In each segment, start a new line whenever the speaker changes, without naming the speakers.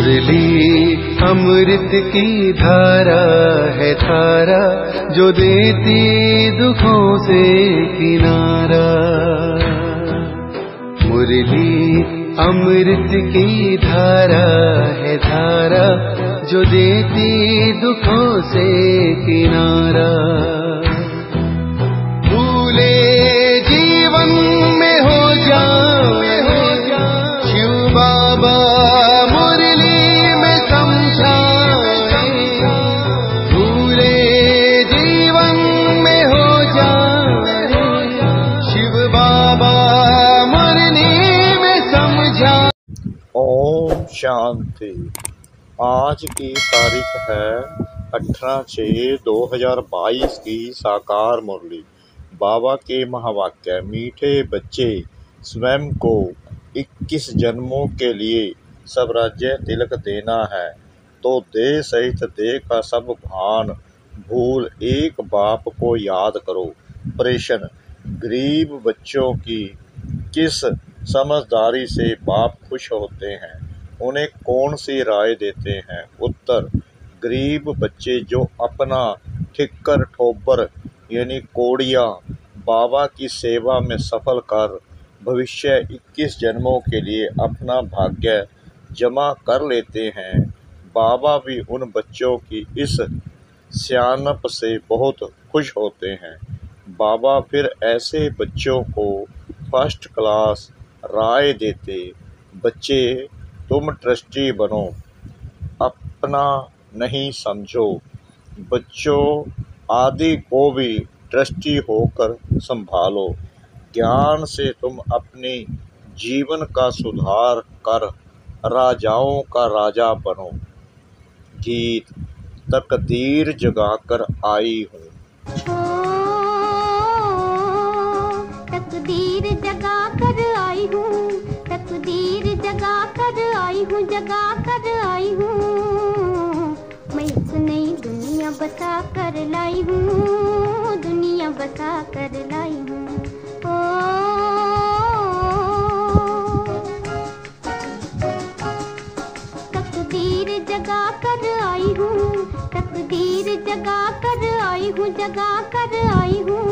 मुरली अमृत की धारा है धारा, जो देती दुखों से किनारा। मुरली अमृत की धारा है धारा, जो देती दुखों से किनारा। भूले जीवन में हो जाए शिव बाबा मुरली में समझाए। भूले जीवन में हो जाए शिव बाबा मुरली में समझा।
ओम शांति। आज की तारीख है 18/6/2022 की साकार मुरली। बाबा के महावाक्य। मीठे बच्चे, स्वयं को 21 जन्मों के लिए सब राज्य तिलक देना है, तो देह सहित देह का सब भान भूल एक बाप को याद करो। प्रश्न: गरीब बच्चों की किस समझदारी से बाप खुश होते हैं? उन्हें कौन सी राय देते हैं? उत्तर: गरीब बच्चे जो अपना ठिक्कर ठोबर यानी कोड़िया बाबा की सेवा में सफल कर भविष्य 21 जन्मों के लिए अपना भाग्य जमा कर लेते हैं, बाबा भी उन बच्चों की इस सियानप से बहुत खुश होते हैं। बाबा फिर ऐसे बच्चों को फर्स्ट क्लास राय देते: बच्चे, तुम ट्रस्टी बनो, अपना नहीं समझो। बच्चों आदि को भी ट्रस्टी होकर संभालो। ज्ञान से तुम अपने जीवन का सुधार कर राजाओं का राजा बनो। गीत: तकदीर जगाकर आई हूँ।
तकदीर जगा कर आई हूँ, तकदीर जगा कर आई हूँ, जगा कर आई हूँ। मैं एक नई दुनिया बसा कर लाई हूँ, दुनिया बसा कर लाई हूँ। तकदीर जगा कर आई हूँ, तकदीर जगा कर आई हूँ, जगा कर आई हूँ।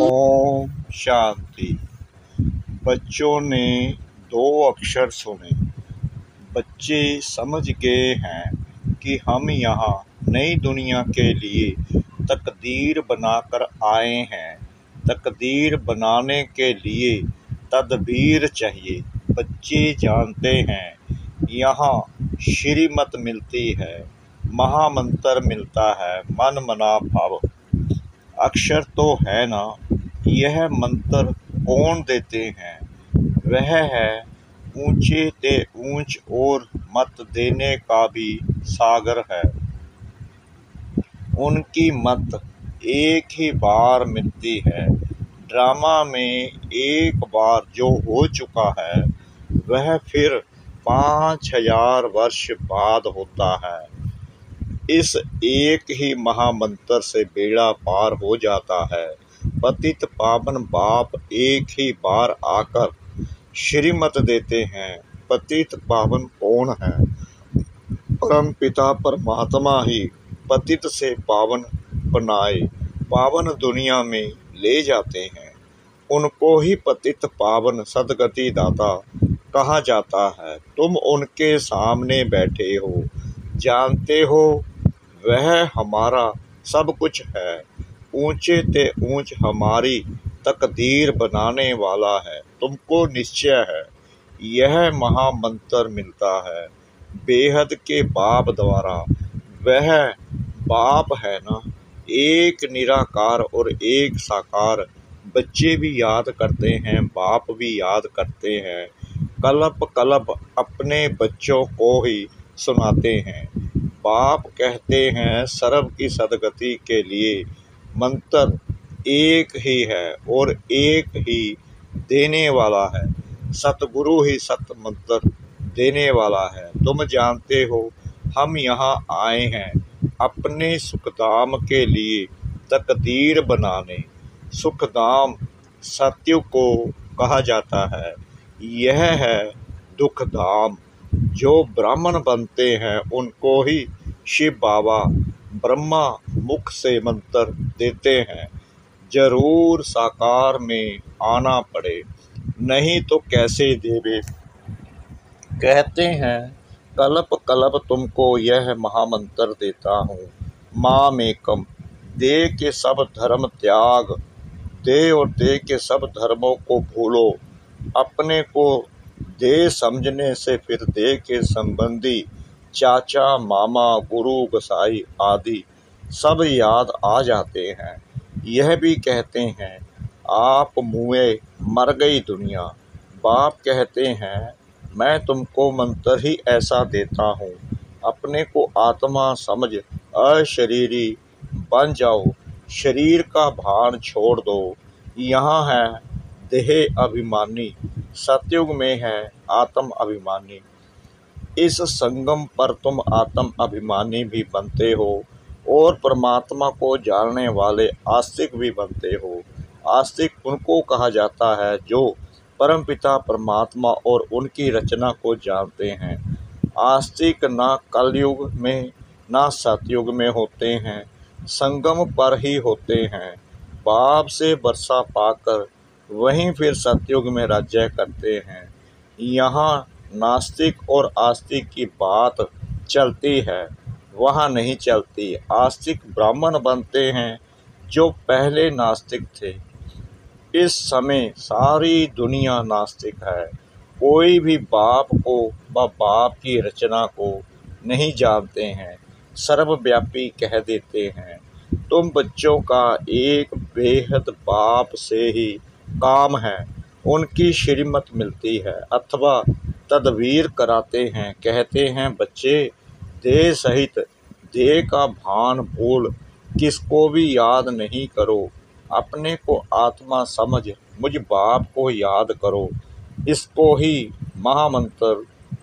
ओम शांति। बच्चों ने 2 अक्षर सुने। बच्चे समझ गए हैं कि हम यहाँ नई दुनिया के लिए तकदीर बनाकर आए हैं। तकदीर बनाने के लिए तदबीर चाहिए। बच्चे जानते हैं यहाँ श्रीमत मिलती है, महामंत्र मिलता है, मन मना भाव। अक्षर तो है ना, यह मंत्र कौन देते हैं? वह है ऊंचे ते ऊंच और मत देने का भी सागर है। उनकी मत एक ही बार मिलती है। ड्रामा में एक बार जो हो चुका है वह फिर 5000 वर्ष बाद होता है। इस एक ही महामंत्र से बेड़ा पार हो जाता है। पतित पावन बाप एक ही बार आकर श्रीमत देते हैं। पतित पावन कौन है? परम पिता परमात्मा ही पतित से पावन बनाए पावन दुनिया में ले जाते हैं। उनको ही पतित पावन सदगति दाता कहा जाता है। तुम उनके सामने बैठे हो, जानते हो वह हमारा सब कुछ है। ऊंचे ते ऊंच हमारी तकदीर बनाने वाला है। तुमको निश्चय है यह महामंत्र मिलता है बेहद के बाप द्वारा। वह बाप है ना, एक निराकार और एक साकार। बच्चे भी याद करते हैं, बाप भी याद करते हैं। कल्प कल्प अपने बच्चों को ही सुनाते हैं। बाप कहते हैं सर्व की सदगति के लिए मंत्र एक ही है और एक ही देने वाला है। सतगुरु ही सत मंत्र देने वाला है। तुम जानते हो हम यहाँ आए हैं अपने सुखधाम के लिए तकदीर बनाने। सुखधाम सत्य को कहा जाता है, यह है दुखधाम। जो ब्राह्मण बनते हैं उनको ही शिव बाबा ब्रह्मा मुख से मंत्र देते हैं। जरूर साकार में आना पड़े, नहीं तो कैसे देवे। कहते हैं कल्प कल्प तुमको यह महामंत्र देता हूँ, मामेकम। दे के सब धर्म त्याग, दे और दे के सब धर्मों को भूलो। अपने को दे समझने से फिर दे के संबंधी चाचा मामा गुरु गोसाई आदि सब याद आ जाते हैं। यह भी कहते हैं आप मुए मर गई दुनिया। बाप कहते हैं मैं तुमको मंत्र ही ऐसा देता हूँ, अपने को आत्मा समझ अशरीरी बन जाओ। शरीर का भान छोड़ दो। यहाँ है देह अभिमानी, सतयुग में है आत्म अभिमानी। इस संगम पर तुम आत्म अभिमानी भी बनते हो और परमात्मा को जानने वाले आस्तिक भी बनते हो। आस्तिक उनको कहा जाता है जो परमपिता परमात्मा और उनकी रचना को जानते हैं। आस्तिक ना कलयुग में ना सतयुग में होते हैं, संगम पर ही होते हैं। बाप से वर्षा पाकर वहीं फिर सतयुग में राज्य करते हैं। यहाँ नास्तिक और आस्तिक की बात चलती है, वहाँ नहीं चलती। आस्तिक ब्राह्मण बनते हैं जो पहले नास्तिक थे। इस समय सारी दुनिया नास्तिक है। कोई भी बाप को व बाप की रचना को नहीं जानते हैं, सर्वव्यापी कह देते हैं। तुम बच्चों का एक बेहद बाप से ही काम है, उनकी श्रीमत मिलती है अथवा तदबीर कराते हैं। कहते हैं बच्चे देह सहित देह का भान भूल किसको भी याद नहीं करो, अपने को आत्मा समझ मुझ बाप को याद करो। इसको ही महामंत्र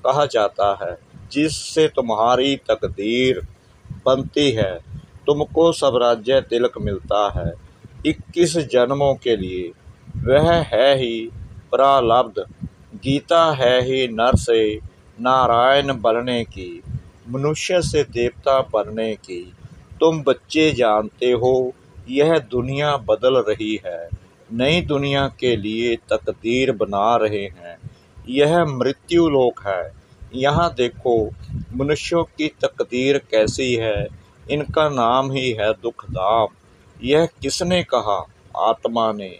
कहा जाता है, जिससे तुम्हारी तकदीर बनती है, तुमको स्वराज्य तिलक मिलता है 21 जन्मों के लिए। वह है ही प्रारब्ध। गीता है ही नर से नारायण बनने की, मनुष्य से देवता बनने की। तुम बच्चे जानते हो यह दुनिया बदल रही है, नई दुनिया के लिए तकदीर बना रहे हैं। यह मृत्यु लोक है। यहाँ देखो मनुष्यों की तकदीर कैसी है, इनका नाम ही है दुखधाम। यह किसने कहा? आत्मा ने।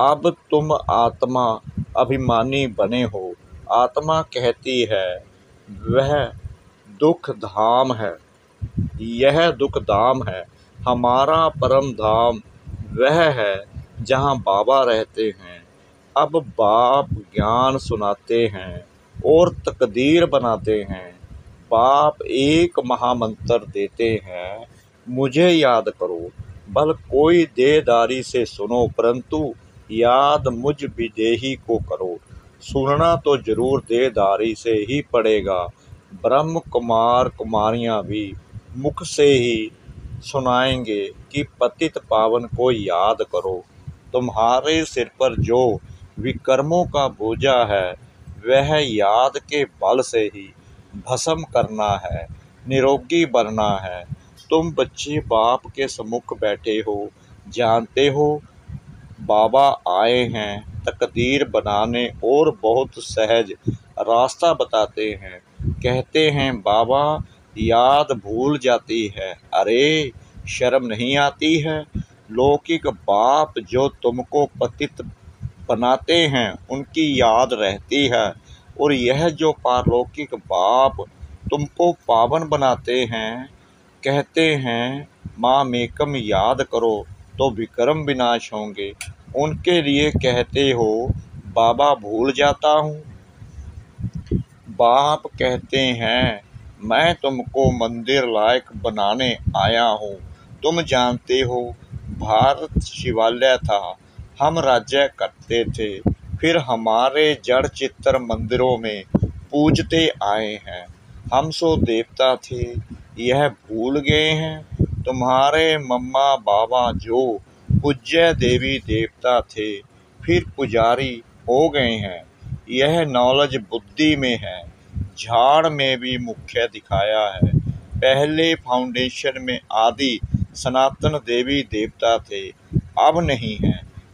अब तुम आत्मा अभिमानी बने हो। आत्मा कहती है वह दुख धाम है, यह दुख धाम है। हमारा परम धाम वह है जहाँ बाबा रहते हैं। अब बाप ज्ञान सुनाते हैं और तकदीर बनाते हैं। बाप एक महामंत्र देते हैं, मुझे याद करो। भल कोई देहदारी से सुनो, परंतु याद मुझ विदेही को करो। सुनना तो जरूर देहदारी से ही पड़ेगा। ब्रह्म कुमार कुमारियाँ भी मुख से ही सुनाएंगे कि पतित पावन को याद करो। तुम्हारे सिर पर जो विकर्मों का बोझा है वह याद के बल से ही भस्म करना है, निरोगी बनना है। तुम बच्चे बाप के सम्मुख बैठे हो, जानते हो बाबा आए हैं तकदीर बनाने और बहुत सहज रास्ता बताते हैं। कहते हैं बाबा याद भूल जाती है, अरे शर्म नहीं आती है? लौकिक बाप जो तुमको पतित बनाते हैं उनकी याद रहती है, और यह जो पारलौकिक बाप तुमको पावन बनाते हैं, कहते हैं माँ मेकम याद करो तो विक्रम विनाश होंगे। उनके लिए कहते हो बाबा भूल जाता हूँ। बाप कहते हैं मैं तुमको मंदिर लायक बनाने आया हूँ। तुम जानते हो भारत शिवालय था, हम राज्य करते थे, फिर हमारे जड़ चित्र मंदिरों में पूजते आए हैं। हम सो देवता थे, यह भूल गए हैं। तुम्हारे मम्मा बाबा जो पूज्य देवी देवता थे, फिर पुजारी हो गए हैं। यह नॉलेज बुद्धि में है, झाड़ में भी मुख्य दिखाया है। पहले फाउंडेशन में आदि सनातन देवी देवता थे, अब नहीं है।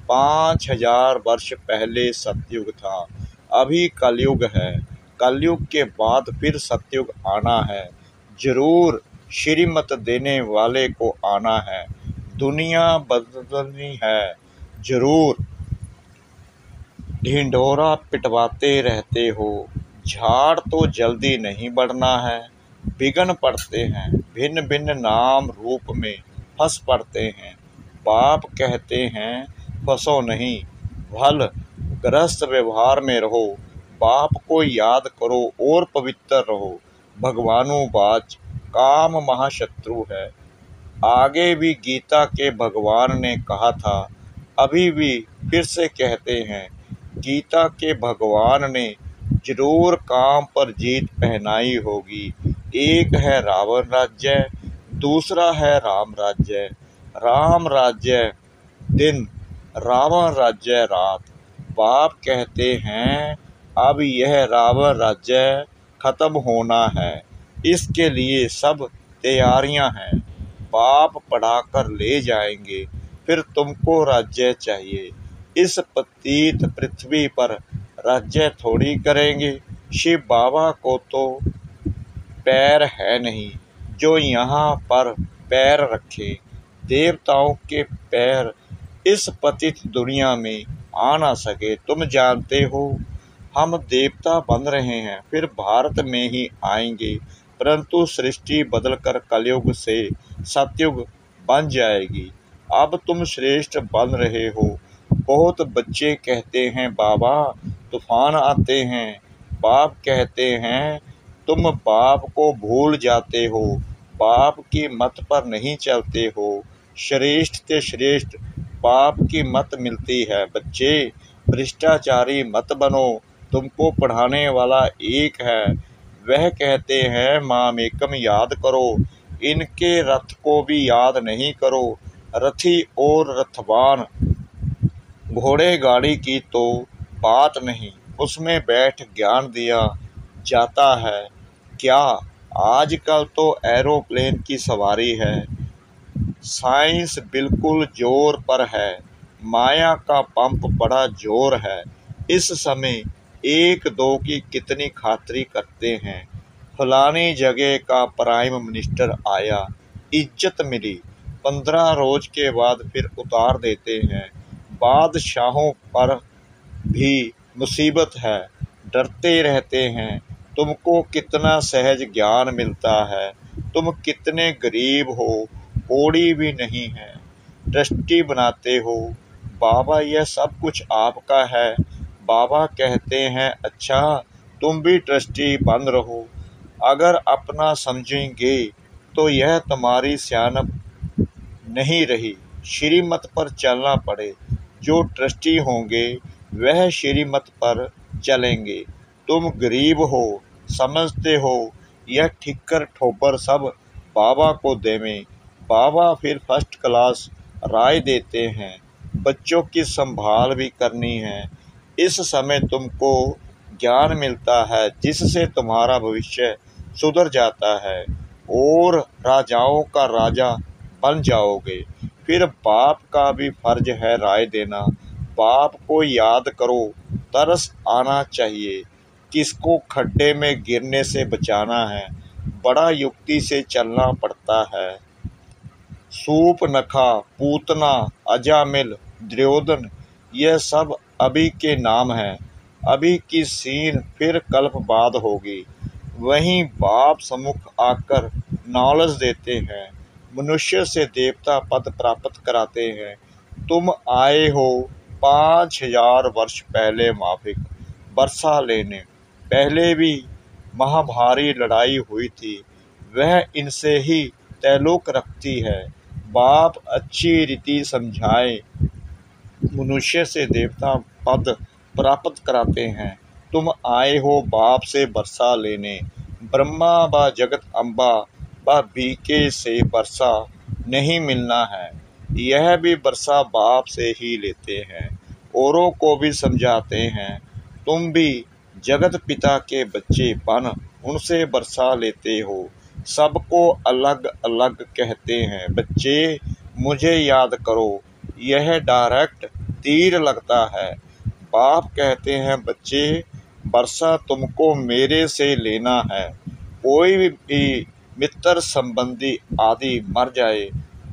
5000 वर्ष पहले सतयुग था, अभी कलयुग है। कलयुग के बाद फिर सतयुग आना है। जरूर श्रीमत देने वाले को आना है। दुनिया बदलनी है जरूर। ढिंढोरा पिटवाते रहते हो। झाड़ तो जल्दी नहीं बढ़ना है, बिगन पड़ते हैं। भिन्न भिन्न नाम रूप में फंस पड़ते हैं। बाप कहते हैं फंसो नहीं, भल गृहस्थ व्यवहार में रहो। बाप को याद करो और पवित्र रहो। भगवानुवाच काम महाशत्रु है। आगे भी गीता के भगवान ने कहा था, अभी भी फिर से कहते हैं। गीता के भगवान ने जरूर काम पर जीत पहनाई होगी। एक है रावण राज्य, दूसरा है राम राज्य। राम राज्य दिन, रावण राज्य रात। बाप कहते हैं अब यह रावण राज्य खत्म होना है, इसके लिए सब तैयारियां हैं। बाप पढ़ाकर ले जाएंगे, फिर तुमको राज्य चाहिए। इस पतित पृथ्वी पर राज्य थोड़ी करेंगे। शिव बाबा को तो पैर है नहीं जो यहाँ पर पैर रखे। देवताओं के पैर इस पतित दुनिया में आ ना सके। तुम जानते हो हम देवता बन रहे हैं, फिर भारत में ही आएंगे, परंतु सृष्टि बदलकर कलयुग से सतयुग बन जाएगी। अब तुम श्रेष्ठ बन रहे हो। बहुत बच्चे कहते हैं बाबा तूफान आते हैं। बाप कहते हैं तुम बाप को भूल जाते हो, बाप की मत पर नहीं चलते हो। श्रेष्ठ से श्रेष्ठ बाप की मत मिलती है। बच्चे भ्रष्टाचारी मत बनो, तुमको पढ़ाने वाला एक है। वह कहते हैं मामेकम याद करो, इनके रथ को भी याद नहीं करो। रथी और रथवान, घोड़े गाड़ी की तो बात नहीं, उसमें बैठ ज्ञान दिया जाता है। क्या आजकल तो एरोप्लेन की सवारी है। साइंस बिल्कुल जोर पर है, माया का पंप बड़ा जोर है। इस समय एक दो की कितनी खातिरी करते हैं। फलानी जगह का प्राइम मिनिस्टर आया, इज्जत मिली, 15 रोज के बाद फिर उतार देते हैं। बादशाहों पर भी मुसीबत है, डरते रहते हैं। तुमको कितना सहज ज्ञान मिलता है। तुम कितने गरीब हो, कौड़ी भी नहीं है। ट्रस्टी बनाते हो। बाबा यह सब कुछ आपका है। बाबा कहते हैं अच्छा तुम भी ट्रस्टी बन रहो। अगर अपना समझेंगे तो यह तुम्हारी सियानत नहीं रही, श्रीमत पर चलना पड़े। जो ट्रस्टी होंगे वह श्रीमत पर चलेंगे। तुम गरीब हो, समझते हो, यह ठिक्कर ठोपर सब बाबा को देवें। बाबा फिर फर्स्ट क्लास राय देते हैं। बच्चों की संभाल भी करनी है। इस समय तुमको ज्ञान मिलता है जिससे तुम्हारा भविष्य सुधर जाता है और राजाओं का राजा बन जाओगे। फिर बाप का भी फर्ज है राय देना। बाप को याद करो, तरस आना चाहिए। किसको खड्डे में गिरने से बचाना है, बड़ा युक्ति से चलना पड़ता है। सूपनखा, पूतना, अजामिल, दुर्योधन, यह सब अभी के नाम हैं। अभी की सीन फिर कल्प बाद होगी। वहीं बाप सम्मुख आकर नॉलेज देते हैं, मनुष्य से देवता पद प्राप्त कराते हैं। तुम आए हो 5000 वर्ष पहले माफिक बरसा लेने। पहले भी महाभारी लड़ाई हुई थी, वह इनसे ही ताल्लुक रखती है। बाप अच्छी रीति समझाए, मनुष्य से देवता पद प्राप्त कराते हैं। तुम आए हो बाप से बरसा लेने। ब्रह्मा व जगत अम्बा व बीके से बरसा नहीं मिलना है। यह भी बरसा बाप से ही लेते हैं, औरों को भी समझाते हैं। तुम भी जगत पिता के बच्चे बन उनसे बरसा लेते हो। सबको अलग अलग कहते हैं। बच्चे मुझे याद करो, यह डायरेक्ट तीर लगता है। बाप कहते हैं बच्चे बरसा तुमको मेरे से लेना है। कोई भी मित्र संबंधी आदि मर जाए,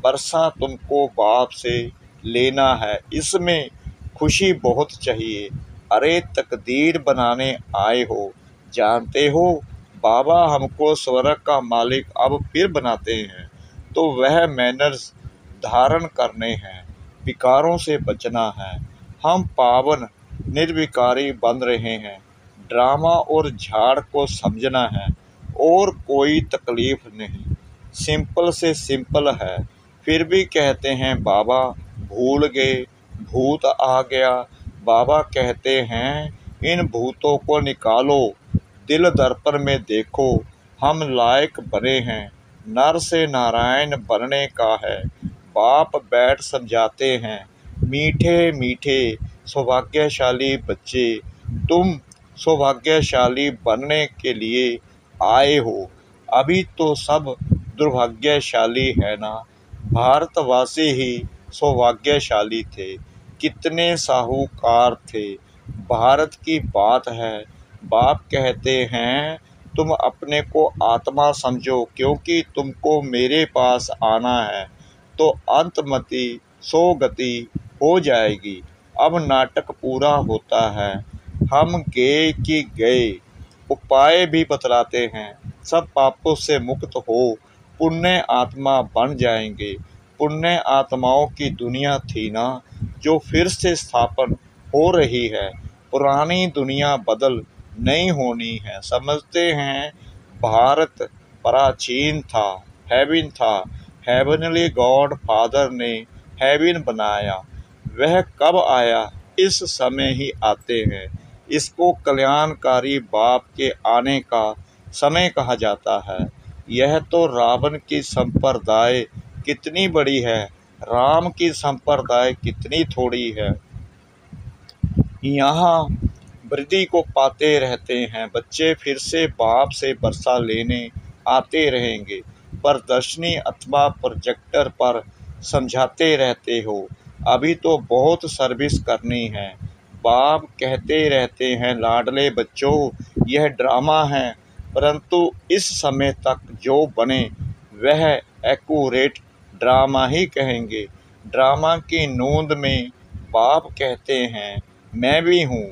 बरसा तुमको बाप से लेना है। इसमें खुशी बहुत चाहिए। अरे तकदीर बनाने आए हो, जानते हो बाबा हमको स्वर्ग का मालिक अब फिर बनाते हैं, तो वह मैनर्स धारण करने हैं, विकारों से बचना है। हम पावन निर्विकारी बन रहे हैं। ड्रामा और झाड़ को समझना है और कोई तकलीफ नहीं। सिंपल से सिंपल है। फिर भी कहते हैं बाबा भूल गए, भूत आ गया। बाबा कहते हैं इन भूतों को निकालो, दिल दर्पण में देखो, हम लायक बने हैं, नर से नारायण बनने का है। बाप बैठ समझाते हैं, मीठे मीठे सौभाग्यशाली बच्चे, तुम सौभाग्यशाली बनने के लिए आए हो। अभी तो सब दुर्भाग्यशाली है ना। भारतवासी ही सौभाग्यशाली थे, कितने साहूकार थे। भारत की बात है। बाप कहते हैं तुम अपने को आत्मा समझो, क्योंकि तुमको मेरे पास आना है तो अंतमति सोगति हो जाएगी। अब नाटक पूरा होता है। हम गए कि गए, उपाय भी बतलाते हैं। सब पापों से मुक्त हो, पुण्य आत्मा बन जाएंगे। पुण्य आत्माओं की दुनिया थी ना, जो फिर से स्थापन हो रही है। पुरानी दुनिया बदल नहीं होनी है। समझते हैं भारत प्राचीन था, हेवन था। हेवनली गॉड फादर ने हेवन बनाया। वह कब आया? इस समय ही आते हैं। इसको कल्याणकारी बाप के आने का समय कहा जाता है। यह तो रावण की संप्रदाय कितनी बड़ी है, राम की संप्रदाय कितनी थोड़ी है। यहाँ वृद्धि को पाते रहते हैं। बच्चे फिर से बाप से बरसा लेने आते रहेंगे। प्रदर्शनी अथवा प्रोजेक्टर पर समझाते रहते हो। अभी तो बहुत सर्विस करनी है। बाप कहते रहते हैं लाडले बच्चों, यह ड्रामा है, परंतु इस समय तक जो बने वह एक्यूरेट ड्रामा ही कहेंगे। ड्रामा की नोंद में बाप कहते हैं मैं भी हूँ।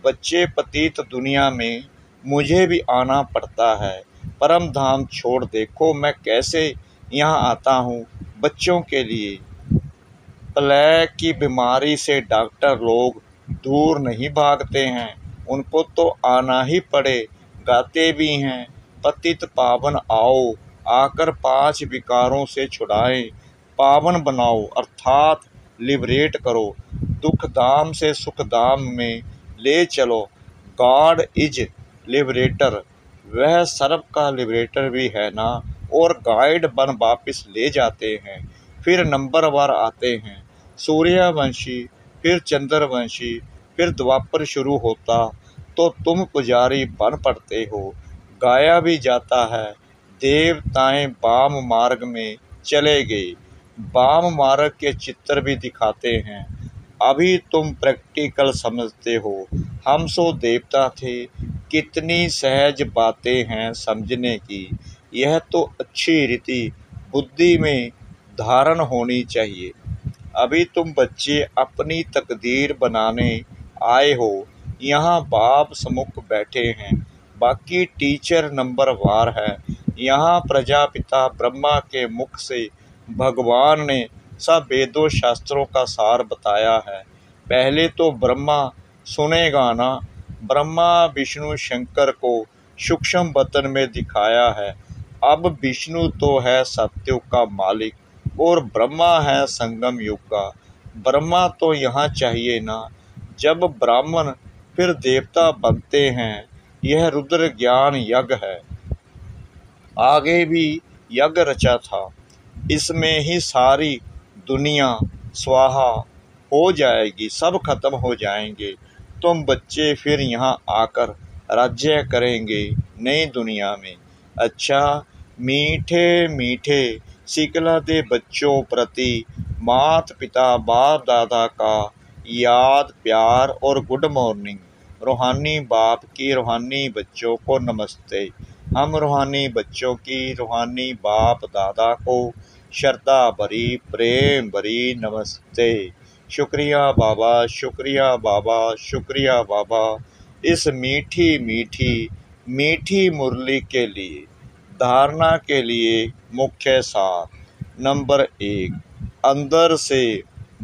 बच्चे पतित दुनिया में मुझे भी आना पड़ता है। परम धाम छोड़ देखो मैं कैसे यहाँ आता हूँ बच्चों के लिए। प्लेग की बीमारी से डॉक्टर लोग दूर नहीं भागते हैं, उनको तो आना ही पड़े। गाते भी हैं पतित पावन आओ, आकर 5 विकारों से छुड़ाएं, पावन बनाओ अर्थात लिबरेट करो, दुख धाम से सुख धाम में ले चलो। गॉड इज लिबरेटर, वह सर्व का लिबरेटर भी है ना, और गाइड बन वापिस ले जाते हैं। फिर नंबरवार आते हैं, सूर्यवंशी, फिर चंद्रवंशी, फिर द्वापर शुरू होता तो तुम पुजारी बन पड़ते हो। गाया भी जाता है देवताएं वाम मार्ग में चले गए। वाम मार्ग के चित्र भी दिखाते हैं। अभी तुम प्रैक्टिकल समझते हो। हम सो देवता थे। कितनी सहज बातें हैं समझने की। यह तो अच्छी रीति बुद्धि में धारण होनी चाहिए। अभी तुम बच्चे अपनी तकदीर बनाने आए हो। यहाँ बाप सम्मुख बैठे हैं, बाकी टीचर नंबरवार है। यहाँ प्रजापिता ब्रह्मा के मुख से भगवान ने सब वेदों शास्त्रों का सार बताया है। पहले तो ब्रह्मा सुनेगा ना। ब्रह्मा विष्णु शंकर को सूक्ष्म वतन में दिखाया है। अब विष्णु तो है सत्युग का मालिक और ब्रह्मा है संगम युग का। ब्रह्मा तो यहाँ चाहिए ना। जब ब्राह्मण फिर देवता बनते हैं। यह रुद्र ज्ञान यज्ञ है। आगे भी यज्ञ रचा था। इसमें ही सारी दुनिया स्वाहा हो जाएगी, सब खत्म हो जाएंगे। तुम बच्चे फिर यहाँ आकर राज्य करेंगे नई दुनिया में। अच्छा, मीठे मीठे सिखलाते बच्चों प्रति माता पिता बाप दादा का याद प्यार और गुड मॉर्निंग। रूहानी बाप की रूहानी बच्चों को नमस्ते। हम रूहानी बच्चों की रूहानी बाप दादा को श्रद्धा भरी प्रेम भरी नमस्ते। शुक्रिया बाबा, शुक्रिया बाबा, शुक्रिया बाबा इस मीठी मीठी मीठी मुरली के लिए। धारणा के लिए मुख्य सार। नंबर 1, अंदर से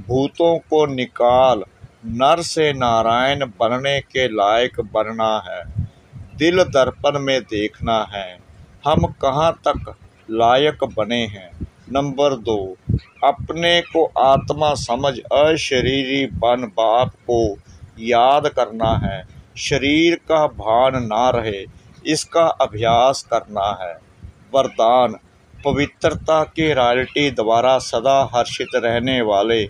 भूतों को निकाल नर से नारायण बनने के लायक बनना है। दिल दर्पण में देखना है हम कहाँ तक लायक बने हैं। नंबर 2, अपने को आत्मा समझ अशरीरी बन बाप को याद करना है। शरीर का भान ना रहे इसका अभ्यास करना है। वरदान, पवित्रता की रॉयल्टी द्वारा सदा हर्षित रहने वाले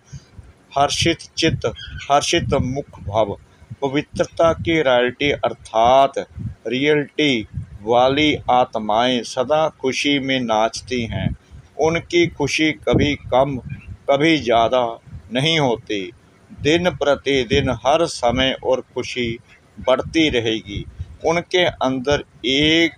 हर्षित चित्त हर्षित मुख भव। पवित्रता की रॉयल्टी अर्थात रियल्टी वाली आत्माएं सदा खुशी में नाचती हैं। उनकी खुशी कभी कम कभी ज़्यादा नहीं होती। दिन प्रतिदिन हर समय और खुशी बढ़ती रहेगी। उनके अंदर एक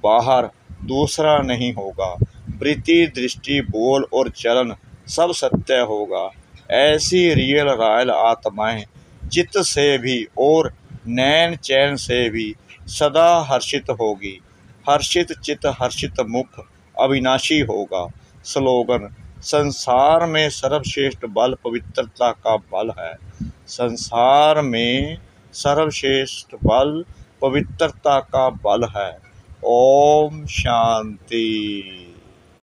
बाहर दूसरा नहीं होगा। वृत्ति दृष्टि बोल और चलन सब सत्य होगा। ऐसी रियल रॉयल आत्माएं चित्त से भी और नैन चैन से भी सदा हर्षित होगी। हर्षित चित्त हर्षित मुख अविनाशी होगा। स्लोगन, संसार में सर्वश्रेष्ठ बल पवित्रता का बल है। संसार में सर्वश्रेष्ठ बल पवित्रता का बल है। ओम शांति।